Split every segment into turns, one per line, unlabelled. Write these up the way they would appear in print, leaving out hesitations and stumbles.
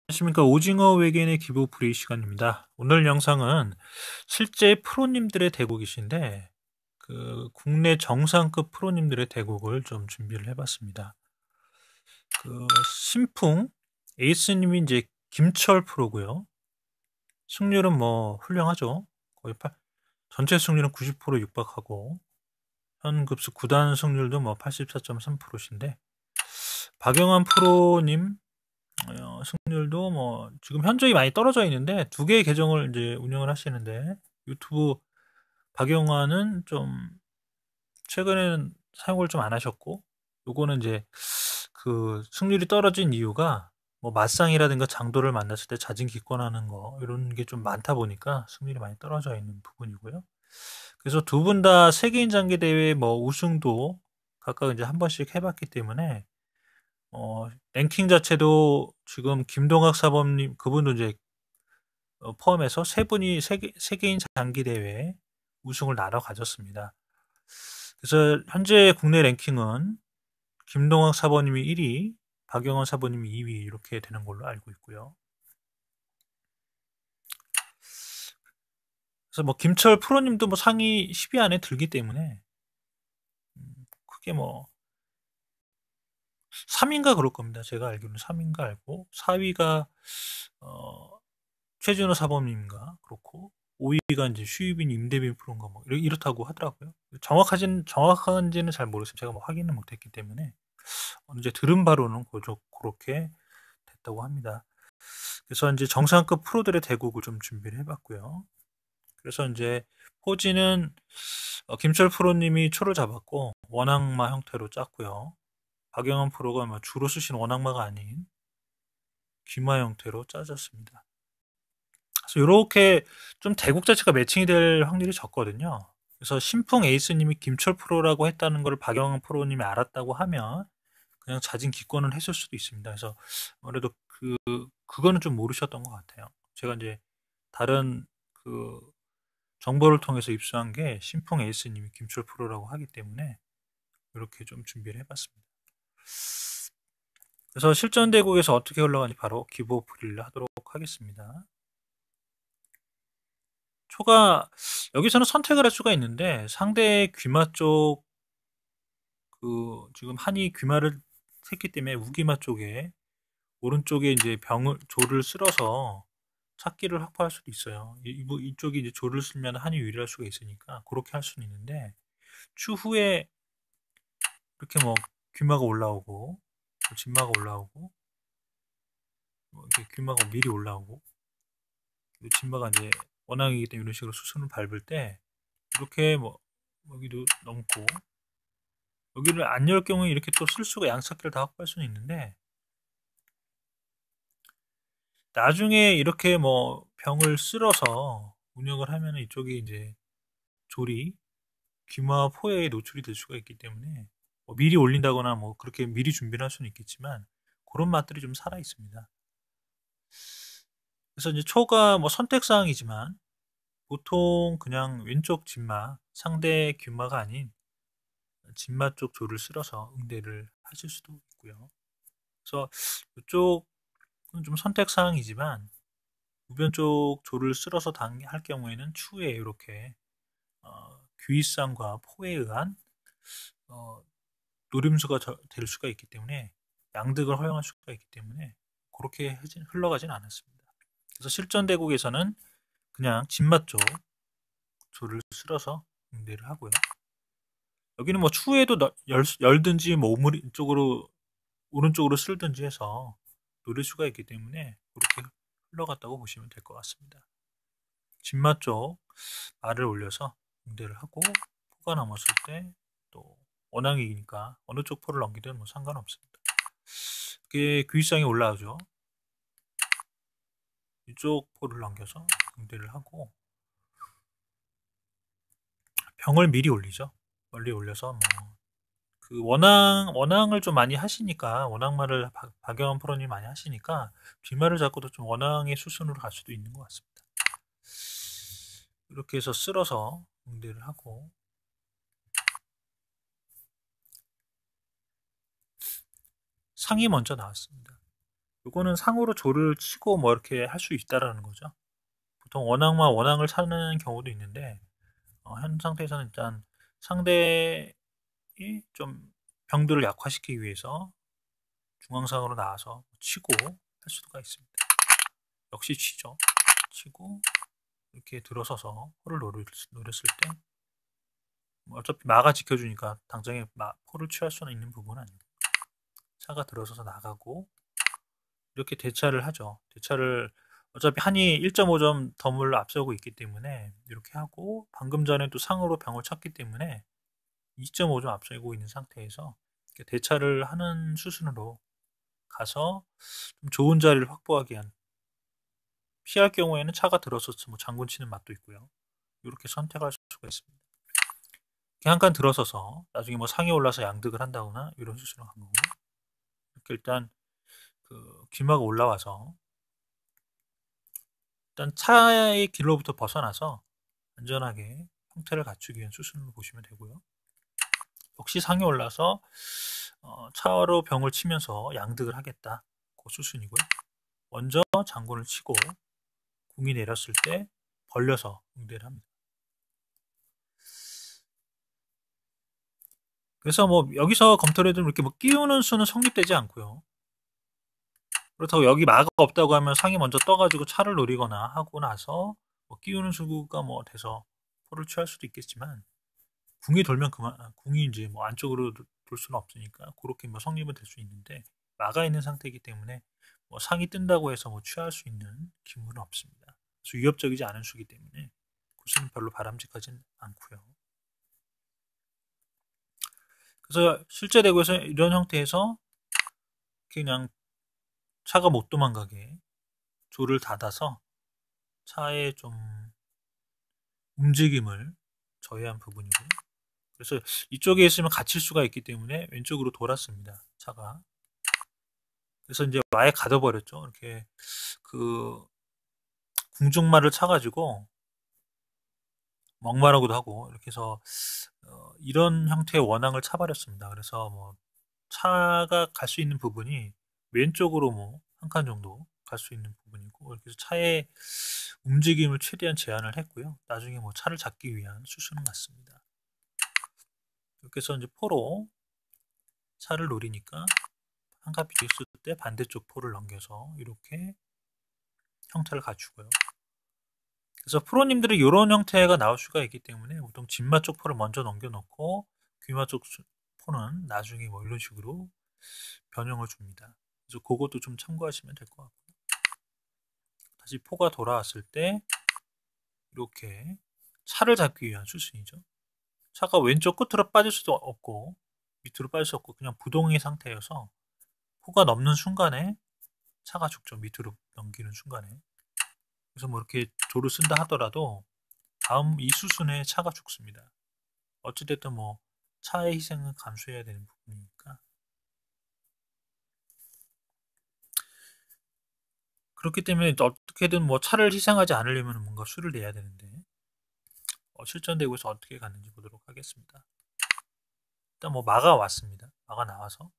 안녕하십니까. 오징어 외계인의 기보풀이 시간입니다. 오늘 영상은 실제 프로님들의 대국이신데 그 국내 정상급 프로님들의 대국을 좀 준비를 해봤습니다. 그 신풍 에이스님이 이제 김철 프로고요. 승률은 뭐 훌륭하죠. 거의 전체 승률은 90% 육박하고 현 급수 9단 승률도 뭐 84.3%신데 박영환 프로님 승률도 뭐 지금 현저히 많이 떨어져 있는데 두 개의 계정을 이제 운영을 하시는데 유튜브 박영환은 좀 최근에는 사용을 좀 안 하셨고 요거는 이제 그 승률이 떨어진 이유가 뭐 맞상이라든가 장도를 만났을 때 자진 기권하는 거 이런 게 좀 많다 보니까 승률이 많이 떨어져 있는 부분이고요. 그래서 두 분 다 세계인 장기 대회 뭐 우승도 각각 이제 한 번씩 해봤기 때문에 랭킹 자체도 지금 김동학 사범님 그분도 이제 포함해서 세 분이 세계인 장기 대회 우승을 나눠 가졌습니다. 그래서 현재 국내 랭킹은 김동학 사범님이 1위, 박영원 사범님이 2위 이렇게 되는 걸로 알고 있고요. 그래서 뭐 김철 프로님도 뭐 상위 10위 안에 들기 때문에 크게 뭐 3위인가 그럴 겁니다. 제가 알기로는 3위인가 알고 4위가 최준호 사범님인가 그렇고 5위가 이제 슈이빈 임대빈 프로인가 뭐 이렇다고 하더라고요. 정확한지는 잘 모르겠어요. 제가 뭐 확인을 못했기 때문에 이제 들은 바로는 그렇게 됐다고 합니다. 그래서 이제 정상급 프로들의 대국을 좀 준비를 해봤고요. 그래서 이제 포지는 김철 프로님이 초를 잡았고 원악마 형태로 짰고요. 박영환 프로가 뭐 주로 쓰신 원악마가 아닌 귀마 형태로 짜졌습니다. 그래서 이렇게 좀 대국 자체가 매칭이 될 확률이 적거든요. 그래서 신풍 에이스님이 김철 프로라고 했다는 걸 박영환 프로님이 알았다고 하면 그냥 자진 기권을 했을 수도 있습니다. 그래서 아무래도 그거는 좀 모르셨던 것 같아요. 제가 이제 다른 그 정보를 통해서 입수한 게 신풍 에이스님이 김철 프로라고 하기 때문에 이렇게 좀 준비를 해봤습니다. 그래서 실전 대국에서 어떻게 흘러가는지 바로 기보 프리를 하도록 하겠습니다. 초가 여기서는 선택을 할 수가 있는데 상대 귀마 쪽 지금 한이 귀마를 샜기 때문에 우귀마 쪽에 오른쪽에 이제 조를 쓸어서 찾기를 확보할 수도 있어요. 이쪽이 이제 조를 쓰면 한이 유리할 수가 있으니까 그렇게 할 수는 있는데 추후에 이렇게 뭐 귀마가 올라오고 진마가 올라오고 이렇게 귀마가 미리 올라오고 진마가 이제 원앙이기 때문에 이런 식으로 수순을 밟을 때 이렇게 뭐 여기도 넘고 여기를 안 열 경우에 이렇게 또 쓸 수가 양찾기를 다 확보할 수는 있는데 나중에 이렇게 뭐 병을 쓸어서 운영을 하면 이쪽이 이제 조리 귀마 포획에 노출이 될 수가 있기 때문에 뭐 미리 올린다거나 뭐 그렇게 미리 준비를 할 수는 있겠지만 그런 맛들이 좀 살아 있습니다. 그래서 이제 초가 뭐 선택사항이지만 보통 그냥 왼쪽 진마 상대 귀마가 아닌 진마 쪽 조를 쓸어서 응대를 하실 수도 있고요. 그래서 이쪽은 좀 선택사항이지만 우변 쪽 조를 쓸어서 할 경우에는 추후에 이렇게 귀입상과 포에 의한 노림수가 될 수가 있기 때문에 양득을 허용할 수가 있기 때문에 그렇게 흘러가진 않았습니다. 그래서 실전 대국에서는 그냥 진마 쪽 조를 쓸어서 응대를 하고요. 여기는 뭐 추후에도 열든지 뭐 오른쪽으로 쓸든지 해서 노릴 수가 있기 때문에 그렇게 흘러갔다고 보시면 될 것 같습니다. 진마 쪽 알을 올려서 응대를 하고 포가 남았을 때 또 원앙이니까 어느 쪽 포를 넘기든 뭐 상관없습니다. 그게 귀상이 올라오죠. 이쪽 포를 넘겨서 응대를 하고 병을 미리 올리죠. 멀리 올려서 뭐 그 원앙을 좀 많이 하시니까 원앙말을 박영환 프로님 많이 하시니까 뒷말을 잡고도 좀 원앙의 수순으로 갈 수도 있는 것 같습니다. 이렇게 해서 쓸어서 응대를 하고 상이 먼저 나왔습니다. 요거는 상으로 조를 치고 뭐 이렇게 할 수 있다라는 거죠. 보통 원앙만 원앙을 차는 경우도 있는데 현 상태에서는 일단 상대의 좀 병들을 약화시키기 위해서 중앙상으로 나와서 치고 할 수가 있습니다. 역시 치죠. 치고 이렇게 들어서서 포를 노렸을 때 어차피 마가 지켜주니까 당장에 포를 취할 수는 있는 부분은 아니고 차가 들어서서 나가고 이렇게 대차를 하죠. 대차를 어차피 한이 1.5점 덤을 앞서고 있기 때문에 이렇게 하고 방금 전에 또 상으로 병을 쳤기 때문에 2.5점 앞서고 있는 상태에서 대차를 하는 수순으로 가서 좀 좋은 자리를 확보하기 위한 피할 경우에는 차가 들어서서 뭐 장군 치는 맛도 있고요. 이렇게 선택할 수가 있습니다. 이렇게 한 칸 들어서서 나중에 뭐 상에 올라서 양득을 한다거나 이런 수순으로 간 거고 이렇게 일단 그 귀마가 올라와서 일단 차의 길로부터 벗어나서 안전하게 형태를 갖추기 위한 수순으로 보시면 되고요. 역시 상에 올라서 차로 병을 치면서 양득을 하겠다. 그 수순이고요. 먼저 장군을 치고 궁이 내렸을 때 벌려서 응대를 합니다. 그래서 뭐 여기서 검토를 해도 이렇게 뭐 끼우는 수는 성립되지 않고요. 그렇다고 여기 마가 없다고 하면 상이 먼저 떠가지고 차를 노리거나 하고 나서 뭐 끼우는 수가 뭐 돼서 포를 취할 수도 있겠지만 궁이 돌면 그만 궁이 이제 뭐 안쪽으로 돌 수는 없으니까 그렇게 뭐 성립은 될 수 있는데 마가 있는 상태이기 때문에 뭐 상이 뜬다고 해서 뭐 취할 수 있는 기물은 없습니다. 그래서 위협적이지 않은 수기 때문에 구수는 별로 바람직하진 않고요. 그래서 실제 대구에서 이런 형태에서 그냥 차가 못 도망가게 조를 닫아서 차의 좀 움직임을 저해한 부분이고 그래서 이쪽에 있으면 갇힐 수가 있기 때문에 왼쪽으로 돌았습니다. 차가. 그래서 이제 와에 가둬버렸죠. 이렇게 그 궁중말을 차가지고 먹말하고도 하고 이렇게 해서 이런 형태의 원앙을 차버렸습니다. 그래서 뭐 차가 갈 수 있는 부분이 왼쪽으로 뭐 한 칸 정도 갈 수 있는 부분이고 이렇게 해서 차의 움직임을 최대한 제한을 했고요. 나중에 뭐 차를 잡기 위한 수순은 같습니다. 이렇게 해서 이제 포로 차를 노리니까 한 칸 비었을 때 반대쪽 포를 넘겨서 이렇게 형태를 갖추고요. 그래서 프로님들이 이런 형태가 나올 수가 있기 때문에 보통 진마 쪽 포를 먼저 넘겨놓고 귀마 쪽 포는 나중에 뭐 이런 식으로 변형을 줍니다. 그래서 그것도 좀 참고하시면 될 것 같고요. 다시 포가 돌아왔을 때 이렇게 차를 잡기 위한 수순이죠. 차가 왼쪽 끝으로 빠질 수도 없고 밑으로 빠질 수 없고 그냥 부동의 상태여서 포가 넘는 순간에 차가 죽죠. 밑으로 넘기는 순간에. 그래서 뭐 이렇게 조를 쓴다 하더라도 다음 이 수순에 차가 죽습니다. 어찌됐든 뭐 차의 희생은 감수해야 되는 부분이니까. 그렇기 때문에 어떻게든 뭐 차를 희생하지 않으려면 뭔가 수를 내야 되는데 실전대구에서 어떻게 갔는지 보도록 하겠습니다. 일단 뭐 마가 왔습니다. 마가 나와서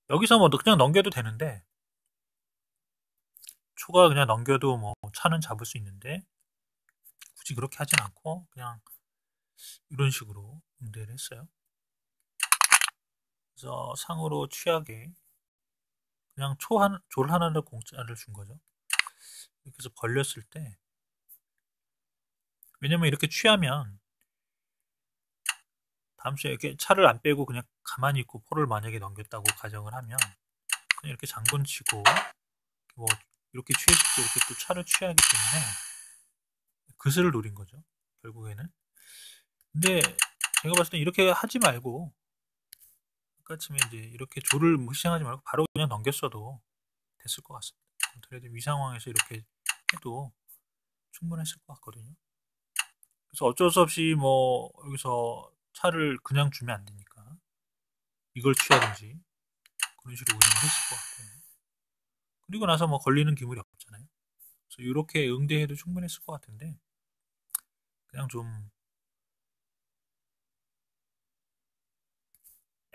여기서 뭐 그냥 넘겨도 되는데 초가 그냥 넘겨도 뭐 차는 잡을 수 있는데 굳이 그렇게 하진 않고 그냥 이런 식으로 응대를 했어요. 그래서 상으로 취하게 그냥 조를 하나를 공짜를 준 거죠. 이렇게 해서 벌렸을 때 왜냐면 이렇게 취하면 다음 주에 이렇게 차를 안 빼고 그냥 가만히 있고 포를 만약에 넘겼다고 가정을 하면 그냥 이렇게 장군 치고 뭐 이렇게 취했을 때 이렇게 또 차를 취하기 때문에 그슬을 노린 거죠. 결국에는. 근데 제가 봤을 때 이렇게 하지 말고 아까쯤에 이제 이렇게 조를 뭐 희생하지 말고 바로 그냥 넘겼어도 됐을 것 같습니다. 그래도 이 상황에서 이렇게 해도 충분했을 것 같거든요. 그래서 어쩔 수 없이 뭐 여기서 차를 그냥 주면 안 되니까 이걸 취하든지 그런 식으로 운영을 했을 것 같고요. 그리고 나서 뭐 걸리는 기물이 없잖아요. 그래서 이렇게 응대해도 충분했을 것 같은데 그냥 좀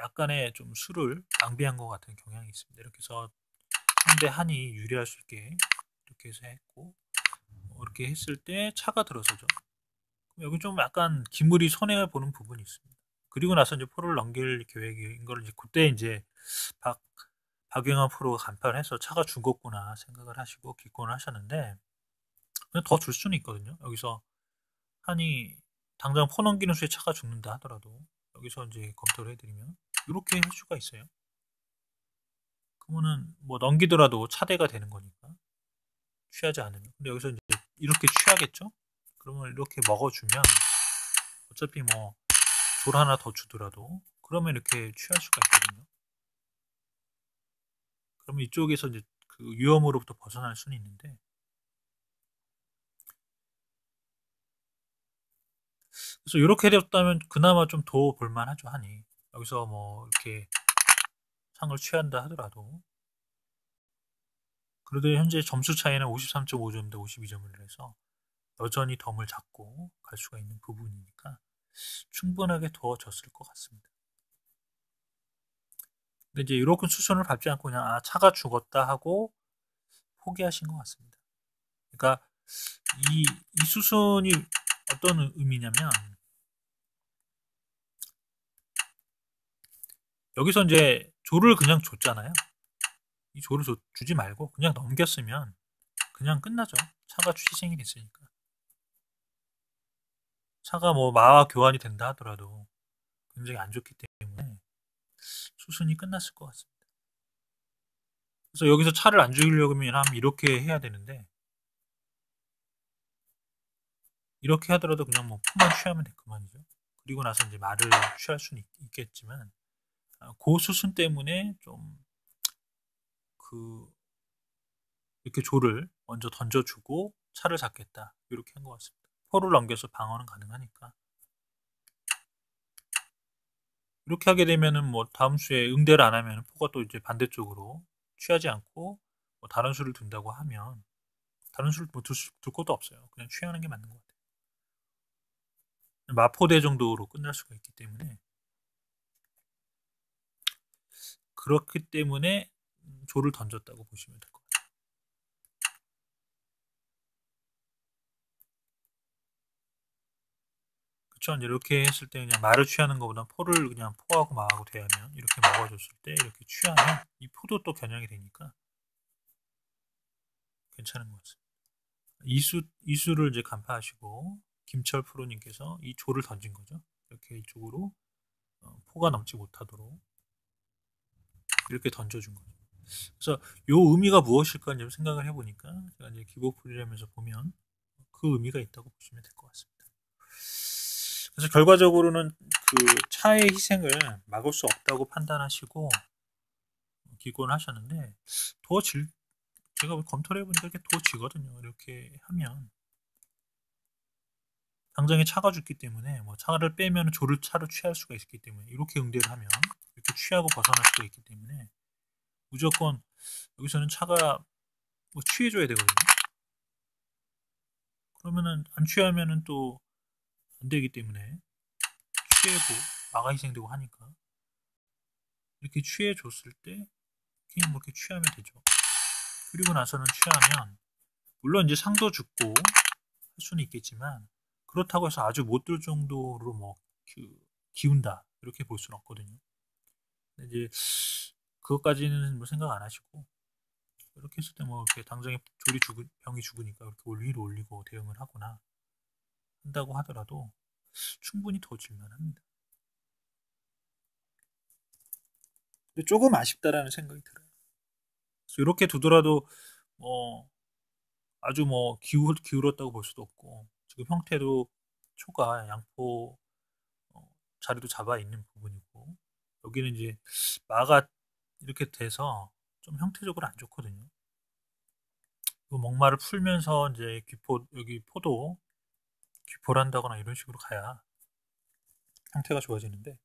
약간의 좀 수를 낭비한 것 같은 경향이 있습니다. 이렇게 해서 상대 한이 유리할 수 있게 이렇게 해서 했고, 이렇게 했을 때 차가 들어서죠. 여기 좀 약간 기물이 손해를 보는 부분이 있습니다. 그리고 나서 이제 포를 넘길 계획인 걸 이제 그때 이제 박영환 프로가 간판을 해서 차가 죽었구나 생각을 하시고 기권을 하셨는데, 더 줄 수는 있거든요. 여기서 한이 당장 포 넘기는 수에 차가 죽는다 하더라도 여기서 이제 검토를 해드리면 이렇게 할 수가 있어요. 그러면은 뭐 넘기더라도 차대가 되는 거니까 취하지 않으면. 근데 여기서 이제 이렇게 취하겠죠? 그러면 이렇게 먹어주면 어차피 뭐 돌 하나 더 주더라도 그러면 이렇게 취할 수가 있거든요. 그러면 이쪽에서 이제 그 위험으로부터 벗어날 수는 있는데, 그래서 이렇게 되었다면 그나마 좀 더 볼만하죠. 하니 여기서 뭐 이렇게 상을 취한다 하더라도, 그래도 현재 점수 차이는 53.5점 대 52점을 해서 여전히 덤을 잡고 갈 수가 있는 부분이니까 충분하게 도와줬을 것 같습니다. 근데 이제 이렇게 수순을 밟지 않고 그냥 차가 죽었다 하고 포기하신 것 같습니다. 그러니까 이 수순이 어떤 의미냐면, 여기서 이제 조를 그냥 줬잖아요. 이 조를 주지 말고 그냥 넘겼으면 그냥 끝나죠. 차가 취생이 됐으니까. 차가 뭐 마와 교환이 된다 하더라도 굉장히 안 좋기 때문에 수순이 끝났을 것 같습니다. 그래서 여기서 차를 안 죽이려면 이렇게 해야 되는데, 이렇게 하더라도 그냥 뭐 포만 취하면 될 그만이죠. 그리고 나서 이제 말을 취할 수는 있겠지만, 그 수순 때문에 좀 이렇게 조를 먼저 던져주고 차를 잡겠다 이렇게 한 것 같습니다. 포를 넘겨서 방어는 가능하니까. 이렇게 하게 되면은 뭐 다음 수에 응대를 안 하면 포가 또 이제 반대쪽으로 취하지 않고 뭐 다른 수를 둔다고 하면 다른 수를 뭐 둘 것도 없어요. 그냥 취하는 게 맞는 것 같아요. 마포대 정도로 끝날 수가 있기 때문에, 그렇기 때문에 조를 던졌다고 보시면 될 것 같아요. 그쵸? 이렇게 했을 때 그냥 말을 취하는 것보다 포를 그냥 포하고 마하고 대하면, 이렇게 먹어줬을 때 이렇게 취하면 이 포도 또 겨냥이 되니까 괜찮은 것 같습니다. 이수를 이제 간파하시고 김철 프로님께서 이 조를 던진 거죠. 이렇게 이쪽으로 포가 넘지 못하도록 이렇게 던져준 거죠. 그래서 요 의미가 무엇일까 좀 생각을 해보니까, 제가 이제 기보 프로그램에서 보면 그 의미가 있다고 보시면 될 것 같습니다. 그래서 결과적으로는 그 차의 희생을 막을 수 없다고 판단하시고 기권하셨는데, 제가 검토를 해보니까 이렇게 더 지거든요. 이렇게 하면 당장에 차가 죽기 때문에 뭐 차를 빼면 차로 취할 수가 있기 때문에, 이렇게 응대를 하면 이렇게 취하고 벗어날 수가 있기 때문에 무조건 여기서는 차가 뭐 취해줘야 되거든요. 그러면은 안 취하면은 또 안 되기 때문에 취해고 마가 희생되고 하니까 이렇게 취해줬을 때 그냥 뭐 이렇게 취하면 되죠. 그리고 나서는 취하면 물론 이제 상도 죽고 할 수는 있겠지만, 그렇다고 해서 아주 못 들 정도로 뭐 기운다 이렇게 볼 수는 없거든요. 근데 이제 그것까지는 뭐 생각 안 하시고 이렇게 했을 때 뭐 이렇게 당장에 병이 죽으니까 이렇게 위로 올리고 대응을 하거나 한다고 하더라도 충분히 더 질만합니다. 근데 조금 아쉽다라는 생각이 들어요. 그래서 이렇게 두더라도 뭐 아주 뭐 기울었다고 볼 수도 없고, 지금 형태도 초가 양포 자리도 잡아 있는 부분이고, 여기는 이제 마가 이렇게 돼서 좀 형태적으로 안 좋거든요. 그 목마를 풀면서 이제 여기 포도 귀포를 한다거나 이런 식으로 가야 형태가 좋아지는데,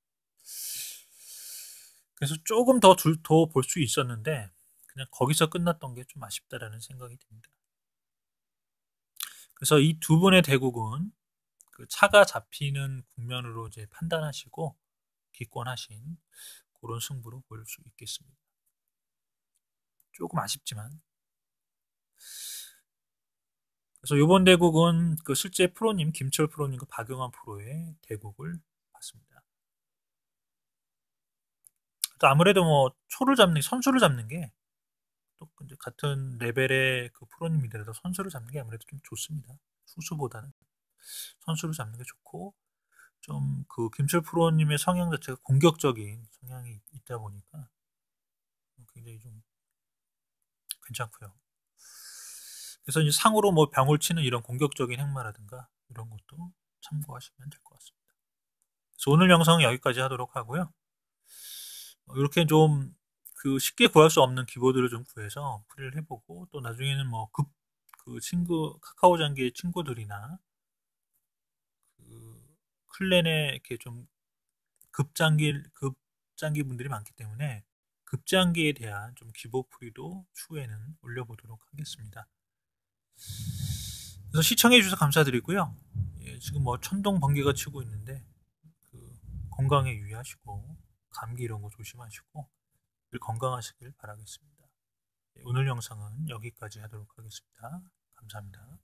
그래서 조금 더 볼 수 있었는데 그냥 거기서 끝났던 게 좀 아쉽다라는 생각이 듭니다. 그래서 이 두 분의 대국은 그 차가 잡히는 국면으로 이제 판단하시고 기권하신 그런 승부로 볼 수 있겠습니다. 조금 아쉽지만. 그래서 이번 대국은 그 실제 프로님 김철 프로님과 박용환 프로의 대국을 봤습니다. 또 아무래도 뭐 선수를 잡는 게 또 같은 레벨의 그 프로님이더라도 선수를 잡는 게 아무래도 좀 좋습니다. 수수보다는 선수를 잡는 게 좋고, 좀 그 김철 프로님의 성향 자체가 공격적인 성향이 있다 보니까 굉장히 좀 괜찮고요. 그래서 이제 상으로 뭐 병을 치는 이런 공격적인 행마라든가 이런 것도 참고하시면 될 것 같습니다. 그래서 오늘 영상은 여기까지 하도록 하고요. 이렇게 좀 그 쉽게 구할 수 없는 키보드를 좀 구해서 플레이를 해보고, 또 나중에는 뭐 그 친구 카카오 장기의 친구들이나 그 클랜에 이렇게 좀 급장기 분들이 많기 때문에 급장기에 대한 좀 기보풀이도 추후에는 올려보도록 하겠습니다. 그래서 시청해 주셔서 감사드리고요. 예, 지금 뭐 천둥 번개가 치고 있는데 그 건강에 유의하시고, 감기 이런 거 조심하시고 늘 건강하시길 바라겠습니다. 예, 오늘 영상은 여기까지 하도록 하겠습니다. 감사합니다.